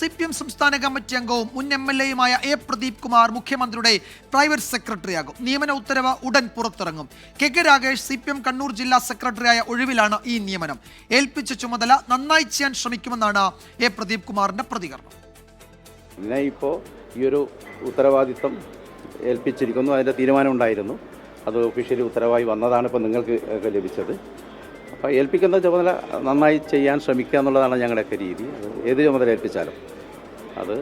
CPM സംസ്ഥാന committee അംഗവും മുൻ MLA-യുമായ എ പ്രദീപ് കുമാർ മുഖ്യമന്ത്രിയുടെ പ്രൈവറ്റ് സെക്രട്ടറിയാകും. നിയമന ഉത്തരവ് ഉടൻ പുറത്തിറങ്ങും. കെ രാഗേഷ് CPM കണ്ണൂർ ജില്ലാ സെക്രട്ടറിയായ ഒഴിവിലാണ് ഈ നിയമനം. ഏൽപ്പിച്ച ചുമതല നന്നായി ചെയ്യാൻ ശ്രമിക്കുമെന്നാണ് എ പ്രദീപ് കുമാറിന്റെ പ്രതികരണം. ഇപ്പോൾ ഈ ഒരു ഉത്തരവാദിത്വം ഏൽപ്പിച്ചിരിക്കുന്നു. അതിൻ്റെ തീരുമാനം ഉണ്ടായിരുന്നു. അത് ഒഫീഷ്യലി ഉത്തരവായി വന്നതാണ് ഇപ്പോൾ നിങ്ങൾക്ക് ലഭിച്ചത്. അപ്പോൾ ഏൽപ്പിക്കുന്ന ചുമതല നന്നായി ചെയ്യാൻ ശ്രമിക്കുക എന്നുള്ളതാണ് ഞങ്ങളുടെയൊക്കെ രീതി. ഏത് ചുമതല ഏൽപ്പിച്ചാലും അത്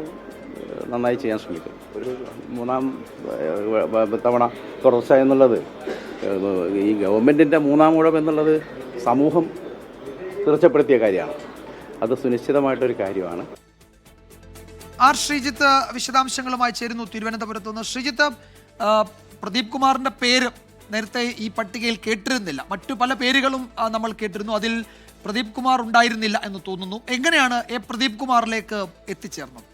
നന്നായി ചെയ്യാൻ ശ്രമിക്കും. ഒരു മൂന്നാം തവണ തുടർച്ച എന്നുള്ളത്, ഈ ഗവൺമെൻറ്റിൻ്റെ മൂന്നാം ഊഴം എന്നുള്ളത് സമൂഹം തീർച്ചപ്പെടുത്തിയ കാര്യമാണ്. അത് സുനിശ്ചിതമായിട്ടൊരു കാര്യമാണ്. ആർ ശ്രീജിത്ത് വിശദാംശങ്ങളുമായി ചേരുന്നു തിരുവനന്തപുരത്ത് നിന്ന്. ശ്രീജിത്ത്, പ്രദീപ് കുമാറിന്റെ പേര് നേരത്തെ ഈ പട്ടികയിൽ കേട്ടിരുന്നില്ല. മറ്റു പല പേരുകളും നമ്മൾ കേട്ടിരുന്നു. അതിൽ പ്രദീപ് കുമാർ ഉണ്ടായിരുന്നില്ല എന്ന് തോന്നുന്നു. എങ്ങനെയാണ് എ പ്രദീപ് കുമാറിലേക്ക് എത്തിച്ചേർന്നത്?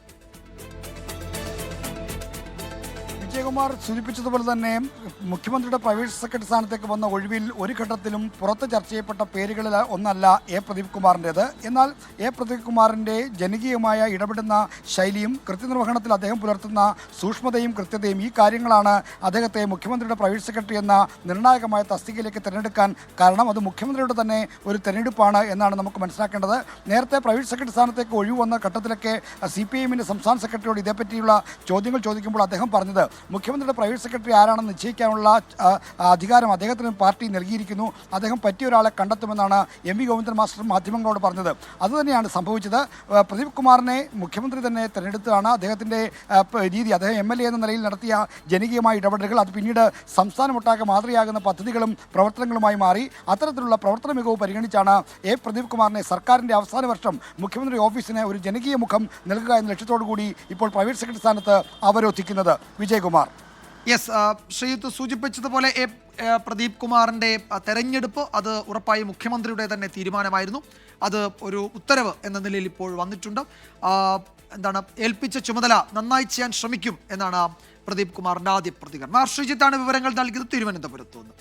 വിജയകുമാർ സൂചിപ്പിച്ചതുപോലെ തന്നെ മുഖ്യമന്ത്രിയുടെ പ്രൈവറ്റ് സെക്രട്ടറി സ്ഥാനത്തേക്ക് വന്ന ഒഴിവിൽ ഒരു ഘട്ടത്തിലും പുറത്ത് ചർച്ച ചെയ്യപ്പെട്ട പേരുകളിൽ ഒന്നല്ല എ പ്രദീപ് കുമാറിൻ്റേത്. എന്നാൽ എ പ്രദീപ് കുമാറിൻ്റെ ജനകീയമായ ഇടപെടുന്ന ശൈലിയും കൃത്യനിർവഹണത്തിൽ അദ്ദേഹം പുലർത്തുന്ന സൂക്ഷ്മതയും കൃത്യതയും ഈ കാര്യങ്ങളാണ് അദ്ദേഹത്തെ മുഖ്യമന്ത്രിയുടെ പ്രൈവറ്റ് സെക്രട്ടറി എന്ന നിർണായകമായ തസ്തികയിലേക്ക് തിരഞ്ഞെടുക്കാൻ കാരണം. അത് മുഖ്യമന്ത്രിയുടെ തന്നെ ഒരു തിരഞ്ഞെടുപ്പാണ് എന്നാണ് നമുക്ക് മനസ്സിലാക്കേണ്ടത്. നേരത്തെ പ്രൈവറ്റ് സെക്രട്ടറി സ്ഥാനത്തേക്ക് ഒഴിവ് വന്ന ഘട്ടത്തിലൊക്കെ CPIM-ന്റെ സംസ്ഥാന സെക്രട്ടറിയോട് ഇതേപ്പറ്റിയുള്ള ചോദ്യങ്ങൾ ചോദിക്കുമ്പോൾ അദ്ദേഹം പറഞ്ഞത് മുഖ്യമന്ത്രിയുടെ പ്രൈവറ്റ് സെക്രട്ടറി ആരാണെന്ന് നിശ്ചയിക്കാനുള്ള അധികാരം അദ്ദേഹത്തിന് പാർട്ടി നൽകിയിരിക്കുന്നു, അദ്ദേഹം പറ്റിയ ഒരാളെ കണ്ടെത്തുമെന്നാണ് MV ഗോവിന്ദൻ മാസ്റ്റർ മാധ്യമങ്ങളോട് പറഞ്ഞത്. അതുതന്നെയാണ് സംഭവിച്ചത്. പ്രദീപ് കുമാറിനെ മുഖ്യമന്ത്രി തന്നെ തിരഞ്ഞെടുത്തതാണ്. അദ്ദേഹത്തിൻ്റെ രീതി, അദ്ദേഹം MLA എന്ന നിലയിൽ നടത്തിയ ജനകീയമായ ഇടപെടലുകൾ അത് പിന്നീട് സംസ്ഥാനമൊട്ടാകെ മാതൃകയാകുന്ന പദ്ധതികളും പ്രവർത്തനങ്ങളുമായി മാറി. അത്തരത്തിലുള്ള പ്രവർത്തന മികവ് പരിഗണിച്ചാണ് എ പ്രദീപ് കുമാറിനെ സർക്കാരിൻ്റെ അവസാന വർഷം മുഖ്യമന്ത്രി ഓഫീസിന് ഒരു ജനകീയ മുഖം നൽകുക എന്ന ലക്ഷ്യത്തോടു കൂടി ഇപ്പോൾ പ്രൈവറ്റ് സെക്രട്ടറി സ്ഥാനത്ത് അവരോധിക്കുന്നത്. വിജയകുമാർ. യെസ്, ശ്രീജിത്ത് സൂചിപ്പിച്ചതുപോലെ എ പ്രദീപ് കുമാറിൻ്റെ തെരഞ്ഞെടുപ്പ് അത് ഉറപ്പായി മുഖ്യമന്ത്രിയുടെ തന്നെ തീരുമാനമായിരുന്നു. അത് ഒരു ഉത്തരവ് എന്ന നിലയിൽ ഇപ്പോൾ വന്നിട്ടുണ്ട്. ഏൽപ്പിച്ച ചുമതല നന്നായി ചെയ്യാൻ ശ്രമിക്കും എന്നാണ് പ്രദീപ് കുമാറിൻ്റെ ആദ്യ പ്രതികരണം. ശ്രീജിത്താണ് വിവരങ്ങൾ നൽകിയത് തിരുവനന്തപുരത്ത് നിന്ന്.